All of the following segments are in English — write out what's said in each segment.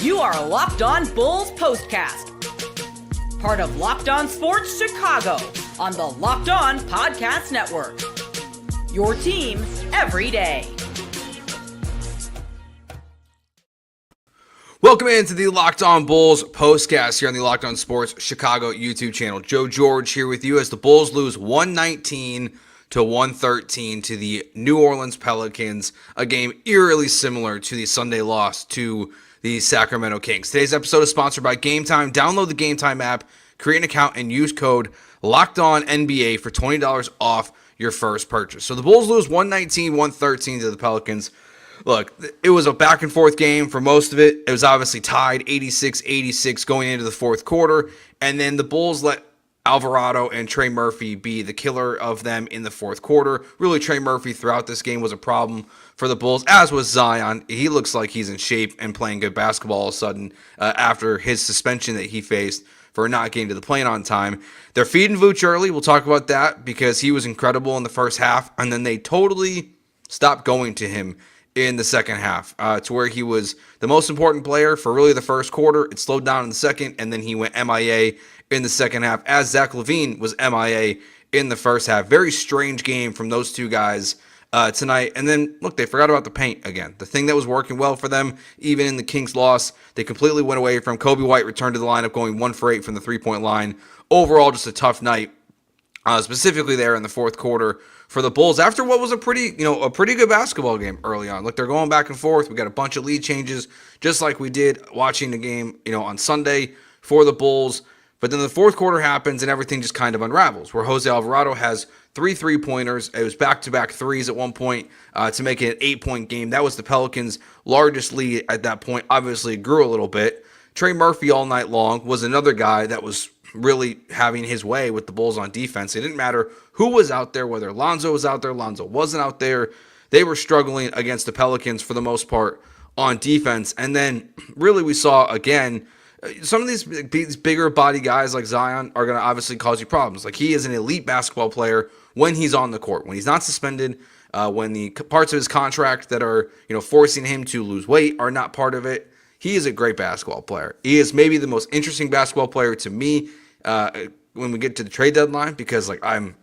You are Locked On Bulls Postcast, part of Locked On Sports Chicago on the Locked On Podcast Network. Your team every day. Welcome into the Locked On Bulls Postcast here on the Locked On Sports Chicago YouTube channel. Joe George here with you as the Bulls lose 119-113 to the New Orleans Pelicans, a game eerily similar to the Sunday loss to the Sacramento Kings. Today's episode is sponsored by Game Time. Download the Game Time app, create an account, and use code LOCKEDONNBA for $20 off your first purchase. So the Bulls lose 119-113 to the Pelicans. Look, it was a back-and-forth game for most of it. It was obviously tied 86-86 going into the fourth quarter, and then the Bulls let Alvarado and Trey Murphy be the killer of them in the fourth quarter. Really, Trey Murphy throughout this game was a problem for the Bulls, as was Zion. He looks like he's in shape and playing good basketball all of a sudden after his suspension that he faced for not getting to the plane on time. They're feeding Vooch early. We'll talk about that because he was incredible in the first half, and then they totally stopped going to him in the second half, to where he was the most important player for really the first quarter. It slowed down in the second, and then he went MIA in the second half, as Zach LaVine was MIA in the first half. Very strange game from those two guys tonight. And then, look, they forgot about the paint again. The thing that was working well for them, even in the Kings loss, they completely went away from. Kobe White returned to the lineup, going 1 for 8 from the three-point line. Overall, just a tough night, specifically there in the fourth quarter for the Bulls after what was a pretty good basketball game early on. Look, they're going back and forth. We got a bunch of lead changes, just like we did watching the game, on Sunday for the Bulls. But then the fourth quarter happens and everything just kind of unravels, where Jose Alvarado has 3 3-pointers. It was back-to-back threes at one point to make it an 8-point game. That was the Pelicans' largest lead at that point. Obviously, it grew a little bit. Trey Murphy all night long was another guy that was really having his way with the Bulls on defense. It didn't matter who was out there, whether Lonzo was out there, Lonzo wasn't out there. They were struggling against the Pelicans for the most part on defense. And then really we saw, again, some of these bigger body guys like Zion are going to obviously cause you problems. Like, he is an elite basketball player when he's on the court, when he's not suspended, when the parts of his contract that are, forcing him to lose weight are not part of it. He is a great basketball player. He is maybe the most interesting basketball player to me when we get to the trade deadline, because I'm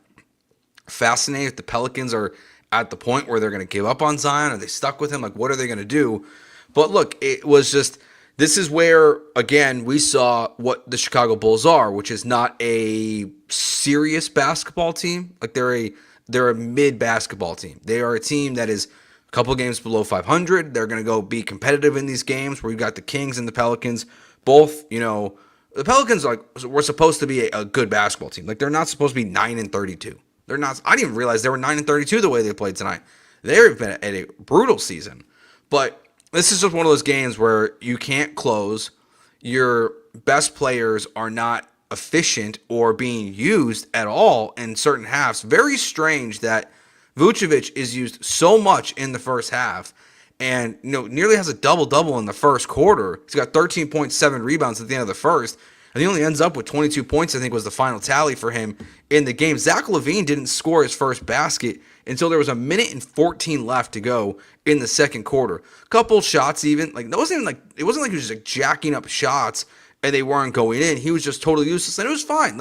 fascinated if the Pelicans are at the point where they're going to give up on Zion. Are they stuck with him? What are they going to do? But look, it was just, this is where, again, we saw what the Chicago Bulls are, which is not a serious basketball team. They're a mid basketball team. They are a team that is a couple games below 500. They're going to go be competitive in these games where you've got the Kings and the Pelicans. Both, the Pelicans were supposed to be a good basketball team. They're not supposed to be 9-32. They're not. I didn't even realize they were 9-32 the way they played tonight. They've been at a brutal season. But this is just one of those games where you can't close. Your best players are not efficient or being used at all in certain halves. Very strange that Vucevic is used so much in the first half and nearly has a double-double in the first quarter. He's got 13.7 rebounds at the end of the first, and he only ends up with 22 points, I think was the final tally for him in the game. Zach LaVine didn't score his first basket until there was 1:14 left to go in the second quarter. Couple shots even. It wasn't like he was just jacking up shots and they weren't going in. He was just totally useless, and it was fine.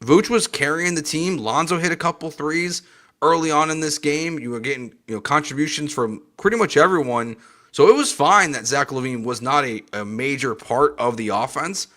Vooch was carrying the team. Lonzo hit a couple threes early on in this game. You were getting contributions from pretty much everyone. So it was fine that Zach LaVine was not a major part of the offense.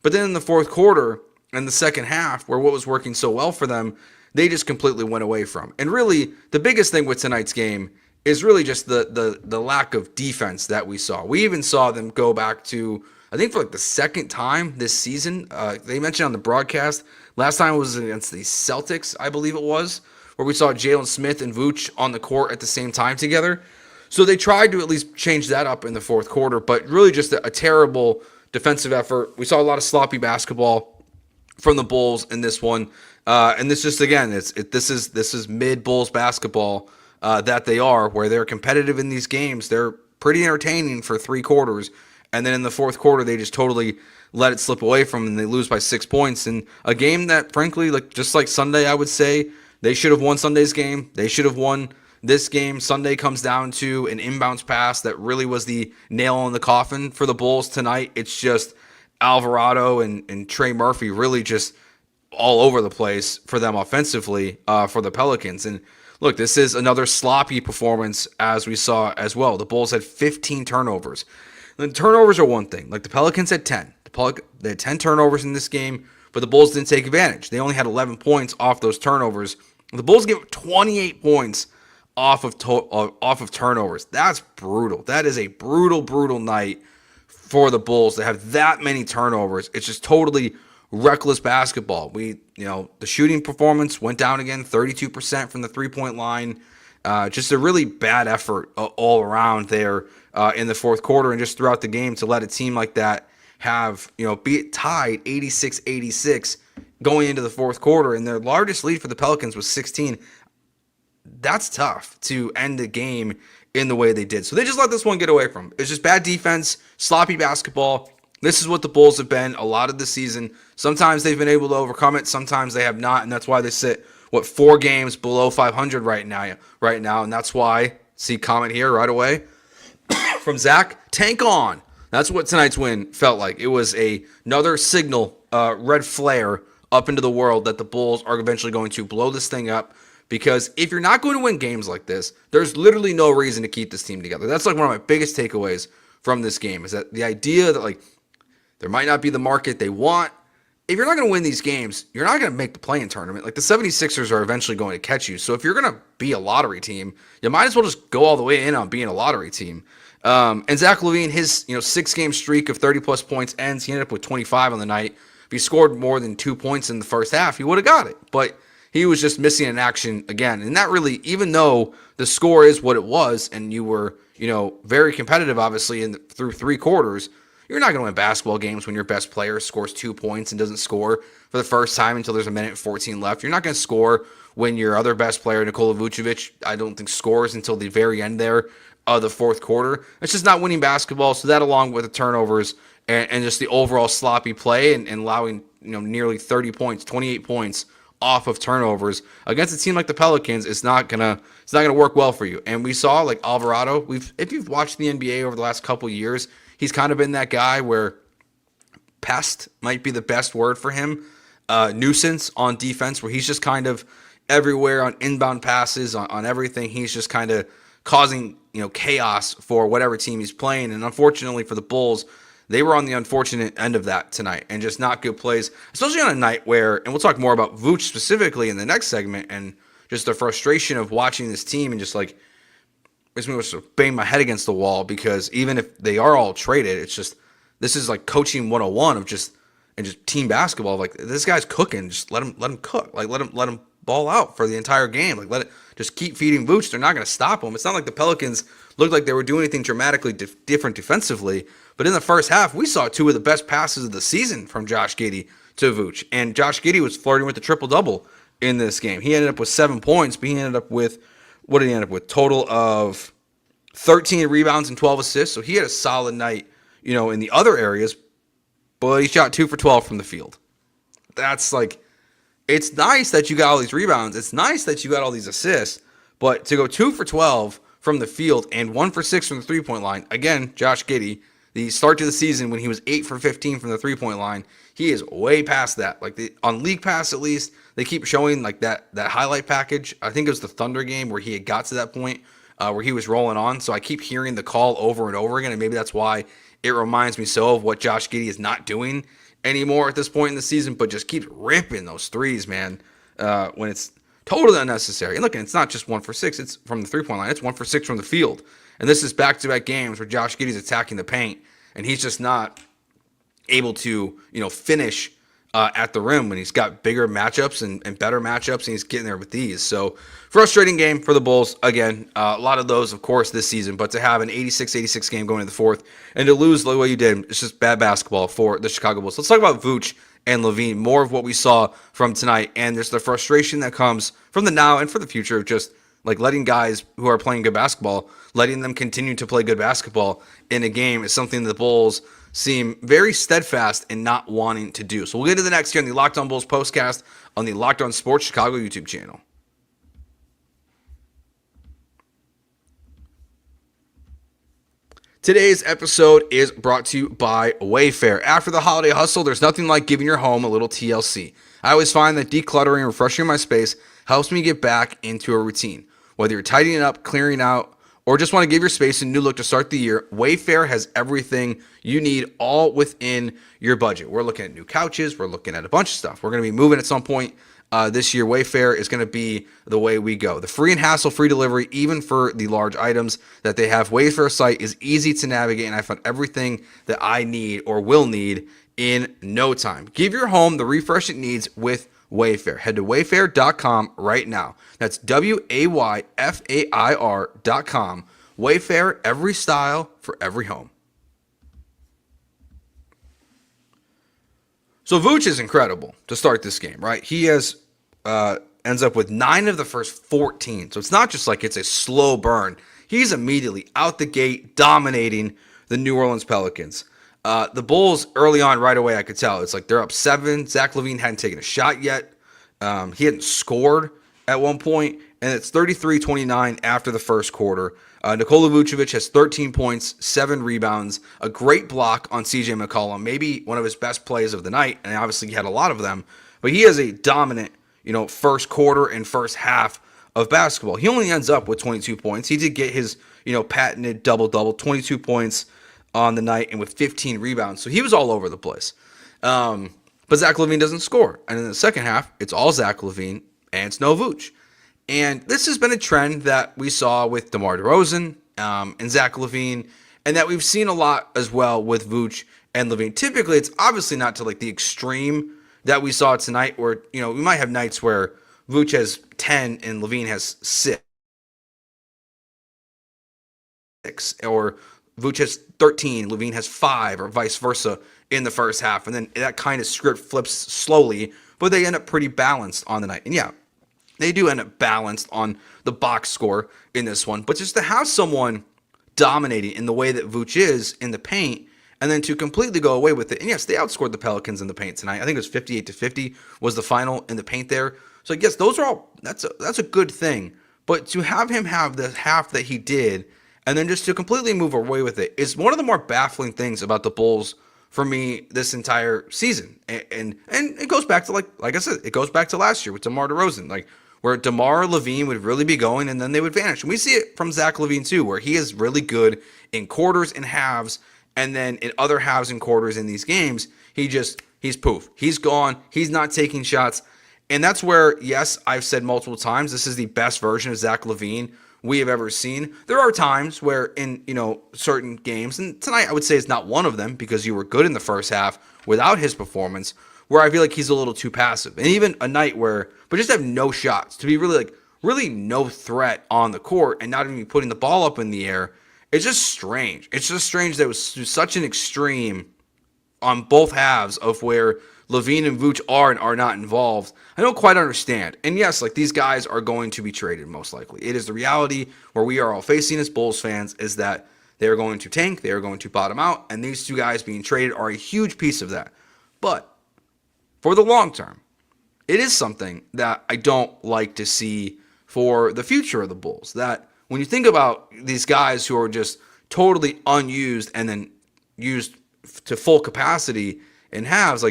But then in the fourth quarter and the second half, where what was working so well for them, they just completely went away from. And really, the biggest thing with tonight's game is really just the lack of defense that we saw. We even saw them go back to, I think for the second time this season, they mentioned on the broadcast, last time it was against the Celtics, I believe it was, where we saw Jalen Smith and Vooch on the court at the same time together. So they tried to at least change that up in the fourth quarter, but really just a terrible defensive effort. We saw a lot of sloppy basketball from the Bulls in this one. And this just, again, this is mid Bulls basketball that they are, where they're competitive in these games. They're pretty entertaining for 3 quarters. And then in the fourth quarter, they just totally let it slip away from them, and they lose by 6 points. And a game that, frankly, just like Sunday, I would say, they should have won Sunday's game. They should have won this game Sunday comes down to an inbounds pass that really was the nail in the coffin for the Bulls tonight. It's just Alvarado and Trey Murphy really just all over the place for them offensively for the Pelicans. And look, this is another sloppy performance as we saw as well. The Bulls had 15 turnovers. And turnovers are one thing. Like the Pelicans had 10. They had 10 turnovers in this game, but the Bulls didn't take advantage. They only had 11 points off those turnovers. The Bulls gave up 28 points off of turnovers. That's brutal. That is a brutal night for the Bulls to have that many turnovers. It's just totally reckless basketball. The shooting performance went down again, 32% from the three-point line. Just a really bad effort all around there in the fourth quarter and just throughout the game to let a team like that have, be tied 86-86 going into the fourth quarter. And their largest lead for the Pelicans was 16. That's tough to end the game in the way they did. So they just let this one get away from them. It's just bad defense, sloppy basketball. This is what the Bulls have been a lot of the season. Sometimes they've been able to overcome it. Sometimes they have not. And that's why they sit, 4 games below 500 right now. And that's why, see comment here right away from Zach, tank on. That's what tonight's win felt like. It was another signal, red flare up into the world that the Bulls are eventually going to blow this thing up. Because if you're not going to win games like this, there's literally no reason to keep this team together. That's like one of my biggest takeaways from this game is that the idea that there might not be the market they want. If you're not going to win these games, you're not going to make the play-in tournament. Like the 76ers are eventually going to catch you. So if you're going to be a lottery team, you might as well just go all the way in on being a lottery team. And Zach LaVine, his 6-game streak of 30-plus points ends. He ended up with 25 on the night. If he scored more than 2 points in the first half, he would have got it. But he was just missing in action again. And that really, even though the score is what it was, and you were, very competitive, obviously, through 3 quarters, you're not going to win basketball games when your best player scores 2 points and doesn't score for the first time until there's a minute and 14 left. You're not going to score when your other best player, Nikola Vucevic, I don't think scores until the very end there of the fourth quarter. It's just not winning basketball. So that, along with the turnovers and just the overall sloppy play and allowing nearly 30 points, 28 points off of turnovers against a team like the Pelicans, it's not gonna work well for you. And we saw Alvarado. If you've watched the NBA over the last couple years, he's kind of been that guy where pest might be the best word for him. Nuisance on defense, where he's just kind of everywhere on inbound passes, on everything. He's just kind of causing chaos for whatever team he's playing. And unfortunately for the Bulls, they were on the unfortunate end of that tonight and just not good plays, especially on a night where, and we'll talk more about Vooch specifically in the next segment, and just the frustration of watching this team and just makes me want to bang my head against the wall, because even if they are all traded, it's just, this is like coaching 101 of just team basketball. This guy's cooking, just let him cook. Let him ball out for the entire game. Just keep feeding Vooch. They're not going to stop him. It's not like the Pelicans looked like they were doing anything dramatically different defensively. But in the first half, we saw 2 of the best passes of the season from Josh Giddey to Vooch. And Josh Giddey was flirting with the triple-double in this game. He ended up with 7 points, but he ended up with, what did he end up with? Total of 13 rebounds and 12 assists. So he had a solid night, in the other areas. But he shot 2 for 12 from the field. That's it's nice that you got all these rebounds. It's nice that you got all these assists. But to go 2 for 12 from the field and 1 for 6 from the three-point line, again, Josh Giddey, the start to the season when he was 8 for 15 from the three-point line, he is way past that. On League Pass, at least, they keep showing that highlight package. I think it was the Thunder game where he had got to that point where he was rolling on. So I keep hearing the call over and over again, and maybe that's why it reminds me so of what Josh Giddey is not doing anymore at this point in the season, but just keeps ripping those threes, man, when it's totally unnecessary. And look, it's not just 1 for 6. It's from the three-point line. It's 1 for 6 from the field. And this is back-to-back games where Josh Giddey's attacking the paint, and he's just not able to, finish at the rim when he's got bigger matchups and better matchups, and he's getting there with these. So, frustrating game for the Bulls. Again, a lot of those, of course, this season. But to have an 86-86 game going into the fourth and to lose the way you did, it's just bad basketball for the Chicago Bulls. Let's talk about Vooch and LaVine, more of what we saw from tonight. And there's the frustration that comes from the now and for the future of just letting guys who are playing good basketball, letting them continue to play good basketball in a game is something the Bulls seem very steadfast in not wanting to do. So we'll get to the next here on the Locked On Bulls postcast on the Locked On Sports Chicago YouTube channel. Today's episode is brought to you by WayFair. After the holiday hustle, there's nothing like giving your home a little TLC. I always find that decluttering and refreshing my space helps me get back into a routine. Whether you're tidying up, clearing out, or just want to give your space a new look to start the year, WayFair has everything you need all within your budget. We're looking at new couches. We're looking at a bunch of stuff. We're going to be moving at some point this year. WayFair is going to be the way we go. The free and hassle-free delivery, even for the large items that they have. WayFair site is easy to navigate, and I found everything that I need or will need in no time. Give your home the refresh it needs with WayFair. Head to wayfair.com right now. That's WAYFAIR.com. WayFair, every style for every home. So Vooch is incredible to start this game, right? He ends up with 9 of the first 14. So it's not just like it's a slow burn. He's immediately out the gate dominating the New Orleans Pelicans. The Bulls early on, right away, I could tell. It's like they're up 7. Zach LaVine hadn't taken a shot yet. He hadn't scored at one point, and it's 33-29 after the first quarter. Nikola Vucevic has 13 points, 7 rebounds, a great block on CJ McCollum, maybe one of his best plays of the night, and obviously he had a lot of them. But he has a dominant, first quarter and first half of basketball. He only ends up with 22 points. He did get his, patented double-double, 22 points on the night and with 15 rebounds. So he was all over the place. But Zach LaVine doesn't score. And in the second half, it's all Zach LaVine and it's no Vooch. And this has been a trend that we saw with DeMar DeRozan and Zach LaVine, and that we've seen a lot as well with Vooch and LaVine. Typically, it's obviously not to like the extreme that we saw tonight where, we might have nights where Vooch has 10 and LaVine has 6. Or Vooch has 13, LaVine has 5, or vice versa in the first half. And then that kind of script flips slowly, but they end up pretty balanced on the night. And yeah, they do end up balanced on the box score in this one. But just to have someone dominating in the way that Vooch is in the paint, and then to completely go away with it. And yes, they outscored the Pelicans in the paint tonight. I think it was 58-50 was the final in the paint there. So yes, those are all, that's a good thing. But to have him have the half that he did, and then just to completely move away with it, is one of the more baffling things about the Bulls for me this entire season. And it goes back to, like I said, it goes back to last year with DeMar DeRozan, where DeMar LaVine would really be going and then they would vanish. And we see it from Zach LaVine too, where he is really good in quarters and halves, and then in other halves and quarters in these games, he's poof. He's gone. He's not taking shots. And that's where, yes, I've said multiple times, this is the best version of Zach LaVine we have ever seen. There are times where in, certain games, and tonight I would say it's not one of them because you were good in the first half without his performance, where I feel like he's a little too passive. And even a night where, but just have no shots, to be really no threat on the court and not even putting the ball up in the air. It's just strange. It's just strange that it was such an extreme on both halves of where LaVine and Vooch are and are not involved. I don't quite understand. And yes, these guys are going to be traded most likely. It is the reality where we are all facing as Bulls fans, is that they are going to tank, they are going to bottom out, and these two guys being traded are a huge piece of that. But for the long term, it is something that I don't like to see for the future of the Bulls. That when you think about these guys who are just totally unused and then used to full capacity in halves,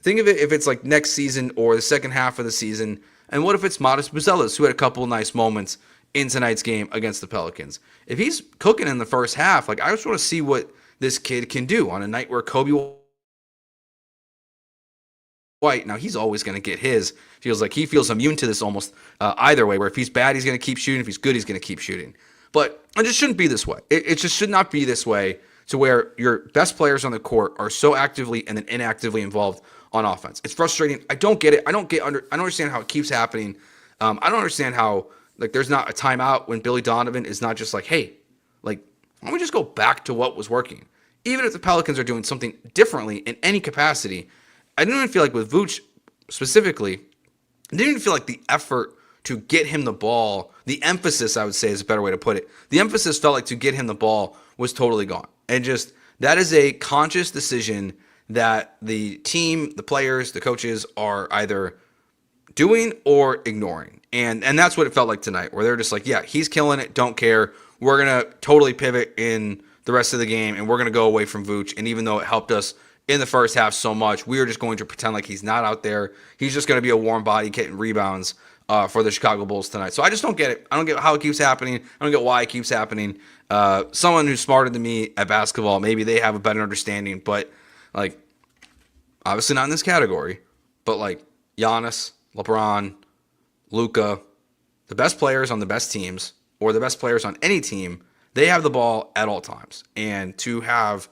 think of it if it's next season or the second half of the season. And what if it's Modest Buzelis, who had a couple nice moments in tonight's game against the Pelicans? If he's cooking in the first half, I just want to see what this kid can do on a night where Kobe White, now he's always going to get his. Feels like he feels immune to this almost either way, where if he's bad, he's going to keep shooting. If he's good, he's going to keep shooting. But it just shouldn't be this way. It just should not be this way, to where your best players on the court are so actively and then inactively involved on offense. It's frustrating. I don't get it. I don't understand how it keeps happening. I don't understand how there's not a timeout when Billy Donovan is not just hey, why don't we just go back to what was working? Even if the Pelicans are doing something differently in any capacity, I didn't even feel with Vooch specifically, I didn't even feel the effort to get him the ball, the emphasis, I would say, is a better way to put it. The emphasis felt to get him the ball was totally gone. And just, that is a conscious decision that the team, the players, the coaches are either doing or ignoring. And that's what it felt like tonight, where they're just yeah, he's killing it, don't care. We're going to totally pivot in the rest of the game, and we're going to go away from Vooch. And even though it helped us in the first half so much, we are just going to pretend like he's not out there. He's just going to be a warm body getting rebounds for the Chicago Bulls tonight. So I just don't get it. I don't get how it keeps happening. I don't get why it keeps happening. Someone who's smarter than me at basketball, maybe they have a better understanding, but like, obviously not in this category, but like Giannis, LeBron, Luka, the best players on the best teams, or the best players on any team, they have the ball at all times. And to have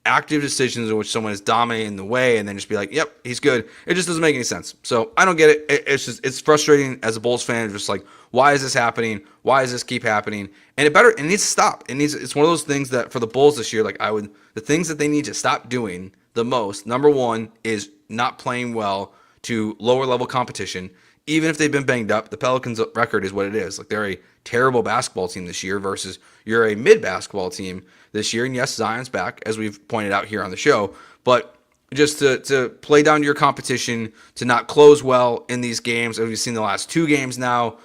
active decisions in which someone is dominating the way and then just be like, yep, he's good, it just doesn't make any sense. So I don't get it. It's frustrating as a Bulls fan, just like, why is this happening? Why does this keep happening? And it needs to stop. It's one of those things that for the Bulls this year, the things that they need to stop doing the most, number one, is not playing well to lower level competition. Even if they've been banged up, the Pelicans record is what it is. Like, they're a terrible basketball team this year versus you're a mid basketball team this year. And yes, Zion's back, as we've pointed out here on the show, but just to play down to your competition, to not close well in these games, as we've seen the last two games now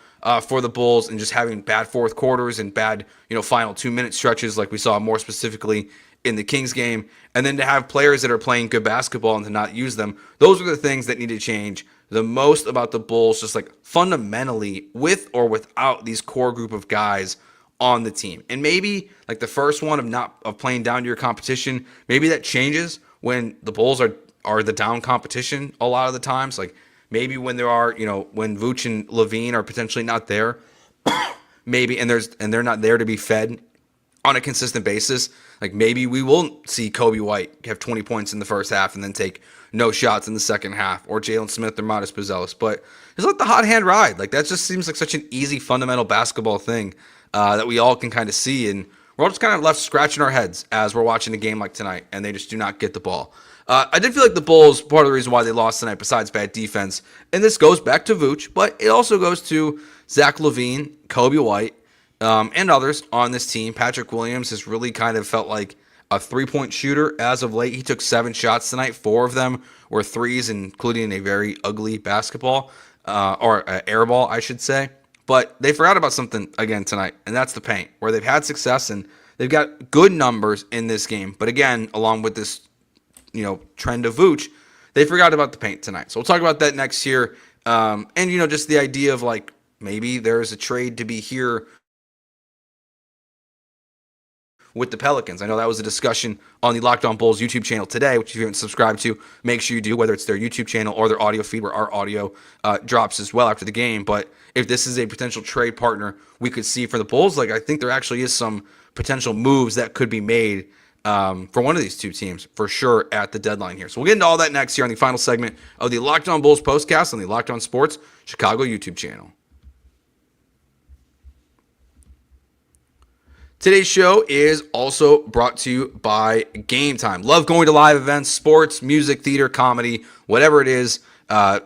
for the Bulls, and just having bad fourth quarters and bad, final 2-minute stretches like we saw more specifically in the Kings game, and then to have players that are playing good basketball and to not use them. Those are the things that need to change the most about the Bulls, just like fundamentally, with or without these core group of guys on the team. And maybe like the first one of playing down to your competition, maybe that changes when the Bulls are the down competition a lot of the times. Like maybe when there are, when Vooch and LaVine are potentially not there, maybe and they're not there to be fed on a consistent basis. Like maybe we will see Kobe White have 20 points in the first half and then take no shots in the second half, or Jalen Smith or Modest Buzelis. But just let the hot hand ride. Like that just seems like such an easy fundamental basketball thing that we all can kind of see, and we're all just kind of left scratching our heads as we're watching a game like tonight, and they just do not get the ball. I did feel like the Bulls, part of the reason why they lost tonight, besides bad defense, and this goes back to Vooch, but it also goes to Zach LaVine, Kobe White, and others on this team. Patrick Williams has really kind of felt like a three-point shooter as of late. He took 7 shots tonight. 4 of them were threes, including a very ugly basketball, or air ball, I should say. But they forgot about something again tonight, and that's the paint, where they've had success and they've got good numbers in this game. But again, along with this, trend of Vooch, they forgot about the paint tonight. So we'll talk about that next year. And, just the idea of like, maybe there's a trade to be here with the Pelicans. I know that was a discussion on the Locked On Bulls YouTube channel today, which if you haven't subscribed to, make sure you do, whether it's their YouTube channel or their audio feed, where our audio drops as well after the game. But if this is a potential trade partner we could see for the Bulls, like I think there actually is some potential moves that could be made for one of these two teams for sure at the deadline here. So we'll get into all that next here on the final segment of the Locked On Bulls postcast on the Locked On Sports Chicago YouTube channel. Today's show is also brought to you by Game Time. Love going to live events, sports, music, theater, comedy, whatever it is.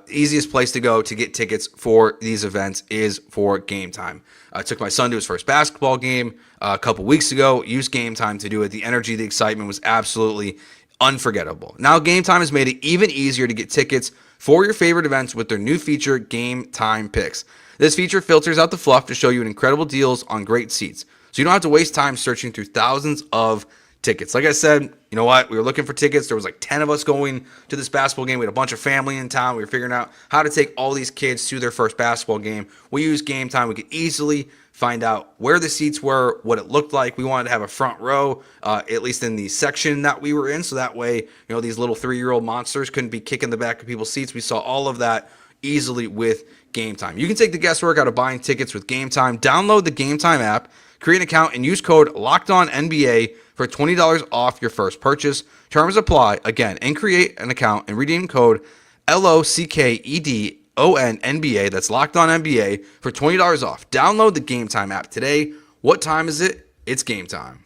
Easiest place to go to get tickets for these events is for Game Time. I took my son to his first basketball game a couple weeks ago. Used Game Time to do it. The energy, the excitement was absolutely unforgettable. Now Game Time has made it even easier to get tickets for your favorite events with their new feature, Game Time Picks. This feature filters out the fluff to show you incredible deals on great seats, so you don't have to waste time searching through thousands of tickets. Like I said, you know what? We were looking for tickets. There was like 10 of us going to this basketball game. We had a bunch of family in town. We were figuring out how to take all these kids to their first basketball game. We used Game Time. We could easily find out where the seats were, what it looked like. We wanted to have a front row, at least in the section that we were in, so that way, these little 3-year-old monsters couldn't be kicking the back of people's seats. We saw all of that easily with Game Time. You can take the guesswork out of buying tickets with Game Time. Download the Game Time app, create an account, and use code LOCKEDONNBA for $20 off your first purchase. Terms apply. Again, and create an account and redeem code LOCKEDONNBA. That's LOCKEDONNBA for $20 off. Download the Game Time app today. What time is it? It's game time.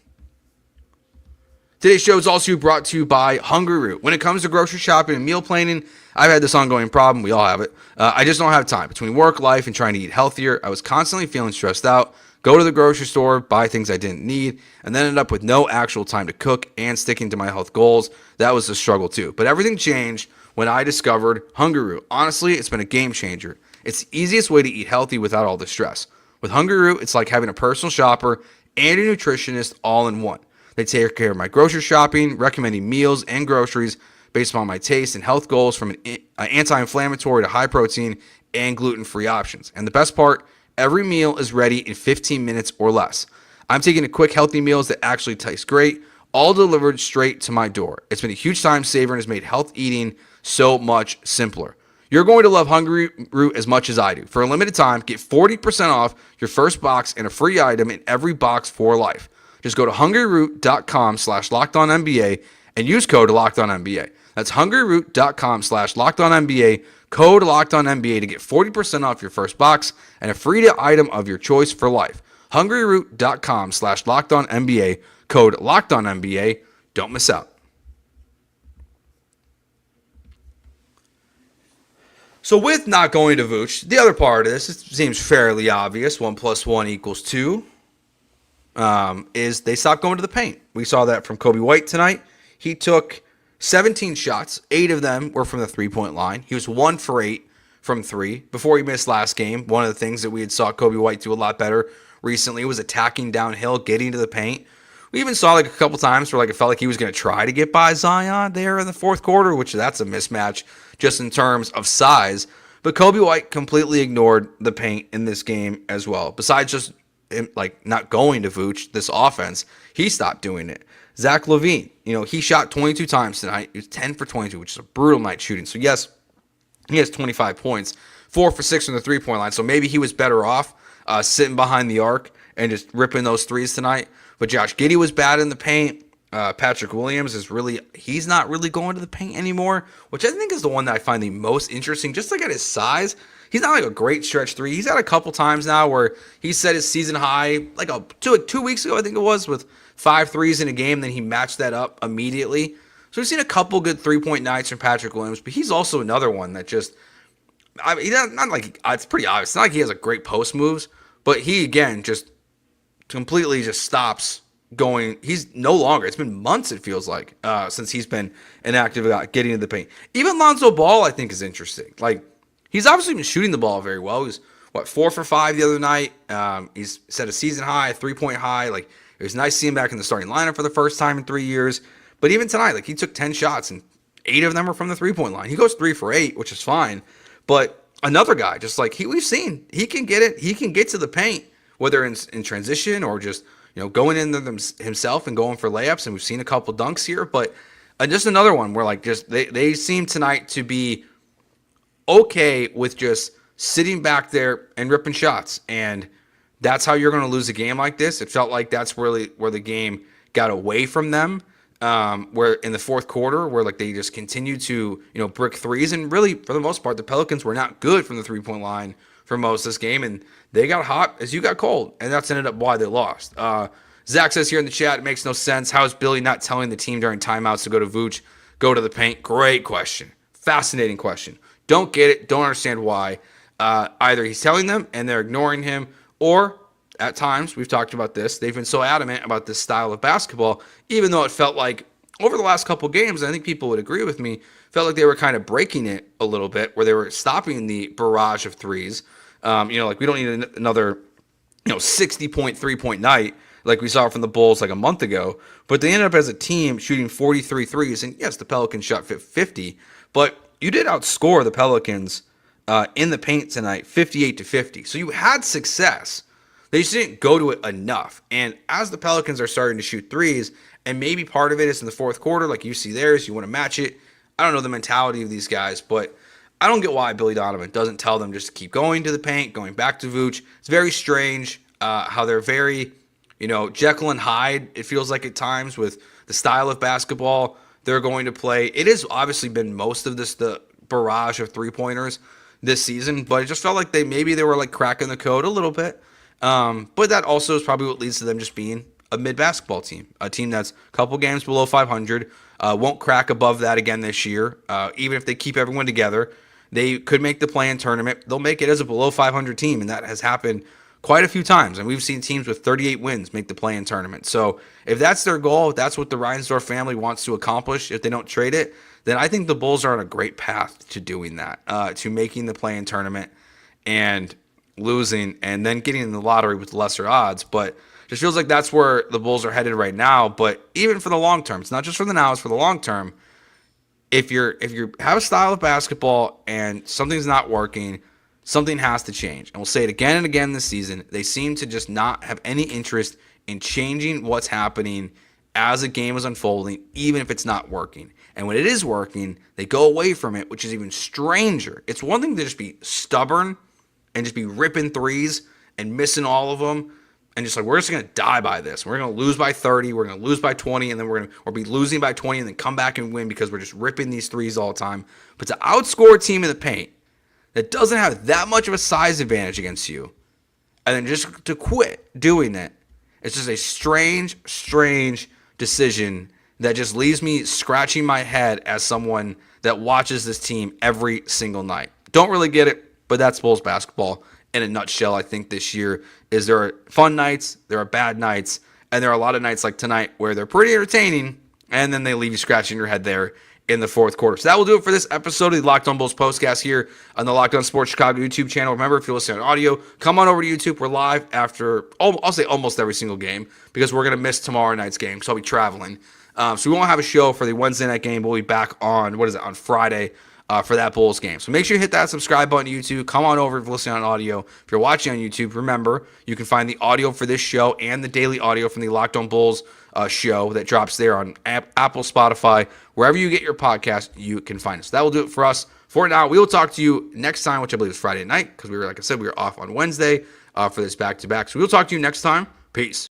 Today's show is also brought to you by Hungryroot. When it comes to grocery shopping and meal planning, I've had this ongoing problem. We all have it. I just don't have time. Between work, life, and trying to eat healthier, I was constantly feeling stressed out. Go to the grocery store, buy things I didn't need, and then end up with no actual time to cook and sticking to my health goals. That was a struggle too. But everything changed when I discovered Hungryroot. Honestly, it's been a game changer. It's the easiest way to eat healthy without all the stress. With Hungryroot, it's like having a personal shopper and a nutritionist all in one. They take care of my grocery shopping, recommending meals and groceries based on my taste and health goals, from an anti-inflammatory to high protein and gluten-free options. And the best part, every meal is ready in 15 minutes or less. I'm taking quick, healthy meals that actually taste great, all delivered straight to my door. It's been a huge time saver and has made health eating so much simpler. You're going to love Hungryroot as much as I do. For a limited time, get 40% off your first box and a free item in every box for life. Just go to hungryroot.com/LockedOnNBA and use code LockedOnNBA. That's hungryroot.com/LockedOnNBA, code LockedOnNBA to get 40% off your first box and a free item of your choice for life. hungryroot.com/LockedOnNBA, code LockedOnNBA. Don't miss out. So with not going to Vooch, the other part of this, it seems fairly obvious, 1 + 1 = 2, is they stopped going to the paint. We saw that from Coby White tonight. He took 17 shots. 8 of them were from the three-point line. He was 1 for 8 from 3 before he missed last game. One of the things that we had saw Coby White do a lot better recently was attacking downhill, getting to the paint. We even saw a couple times where it felt like he was going to try to get by Zion there in the fourth quarter, which that's a mismatch just in terms of size. But Coby White completely ignored the paint in this game as well. Besides just him, not going to Vooch, this offense, he stopped doing it. Zach LaVine, he shot 22 times tonight. He was 10 for 22, which is a brutal night shooting. So yes, he has 25 points, 4 for 6 from the three-point line. So maybe he was better off sitting behind the arc and just ripping those threes tonight. But Josh Giddey was bad in the paint. Patrick Williams he's not really going to the paint anymore, which I think is the one that I find the most interesting. Just at his size, he's not a great stretch three. He's had a couple times now where he set his season high, two weeks ago, I think it was, with 5 threes in a game. Then he matched that up immediately. So we've seen a couple good three-point nights from Patrick Williams, but he's also another one that just, it's pretty obvious. It's not like he has great post moves, but he, again, just completely just stops going. He's no longer, it's been months, it feels like, since he's been inactive about getting to the paint. Even Lonzo Ball, I think, is interesting. He's obviously been shooting the ball very well. He was, 4 for 5 the other night. He's set a season high, a 3-point high. It was nice seeing him back in the starting lineup for the first time in 3 years. But even tonight, he took 10 shots, and 8 of them were from the 3-point line. He goes 3 for 8, which is fine. But another guy, just we've seen, he can get it. He can get to the paint, whether in transition or just going in there himself and going for layups. And we've seen a couple dunks here. But just another one where they seem tonight to be okay with just sitting back there and ripping shots. And that's how you're going to lose a game like this. It felt like that's really where the game got away from them. Where in the fourth quarter, where they just continued to brick threes, and really for the most part, the Pelicans were not good from the 3-point line for most of this game, and they got hot as you got cold, and that's ended up why they lost. Zach says here in the chat, it makes no sense. How is Billy not telling the team during timeouts to go to Vooch, go to the paint? Great question, fascinating question. Don't get it. Don't understand why. Either he's telling them and they're ignoring him, or at times, we've talked about this, they've been so adamant about this style of basketball, even though it felt like over the last couple games, I think people would agree with me, felt like they were kind of breaking it a little bit, where they were stopping the barrage of threes. We don't need another 60-point, 3-point night like we saw from the Bulls a month ago. But they ended up as a team shooting 43 threes. And yes, the Pelicans shot 50, but you did outscore the Pelicans in the paint tonight, 58-50. So you had success. They just didn't go to it enough. And as the Pelicans are starting to shoot threes, and maybe part of it is in the fourth quarter, like you see theirs, you want to match it. I don't know the mentality of these guys, but I don't get why Billy Donovan doesn't tell them just to keep going to the paint, going back to Vooch. It's very strange how they're very, Jekyll and Hyde, it feels like at times, with the style of basketball they're going to play. It has obviously been most of the barrage of three-pointers this season, but it just felt like they were cracking the code a little bit. But that also is probably what leads to them just being a mid-basketball team, a team that's a couple games below 500, won't crack above that again this year. Even if they keep everyone together, they could make the play-in tournament. They'll make it as a below 500 team, and that has happened quite a few times. And we've seen teams with 38 wins make the play-in tournament. So if that's their goal, if that's what the Reinsdorf family wants to accomplish, if they don't trade it, then I think the Bulls are on a great path to doing that, to making the play-in tournament and losing and then getting in the lottery with lesser odds. But Just feels like that's where the Bulls are headed right now. But even for the long term, it's not just for the now, it's for the long term. If you have a style of basketball and something's not working, something has to change. And we'll say it again and again this season. They seem to just not have any interest in changing what's happening as a game is unfolding, even if it's not working. And when it is working, they go away from it, which is even stranger. It's one thing to just be stubborn and just be ripping threes and missing all of them. And just like, we're just going to die by this. We're going to lose by 30. We're going to lose by 20. And then we'll be losing by 20 and then come back and win because we're just ripping these threes all the time. But to outscore a team in the paint that doesn't have that much of a size advantage against you, and then just to quit doing it, it's just a strange decision that just leaves me scratching my head as someone that watches this team every single night. Don't really get it, but that's Bulls basketball in a nutshell. I think this year is there are fun nights, there are bad nights, and there are a lot of nights like tonight where they're pretty entertaining, and then they leave you scratching your head there in the fourth quarter. So that will do it for this episode of the Locked On Bulls postcast here on the Locked On Sports Chicago YouTube channel. Remember, if you're listening on audio, come on over to YouTube. We're live after, I'll say almost every single game because we're going to miss tomorrow night's game because I'll be traveling. So we won't have a show for the Wednesday night game. We'll be back on, on Friday for that Bulls game. So make sure you hit that subscribe button to YouTube. Come on over if you're listening on audio. If you're watching on YouTube, remember, you can find the audio for this show and the daily audio from the Locked On Bulls show that drops there on Apple, Spotify, wherever you get your podcast, you can find us. That will do it for us. For now, we will talk to you next time, which I believe is Friday night, because like I said, we were off on Wednesday for this back-to-back. So we'll talk to you next time. Peace.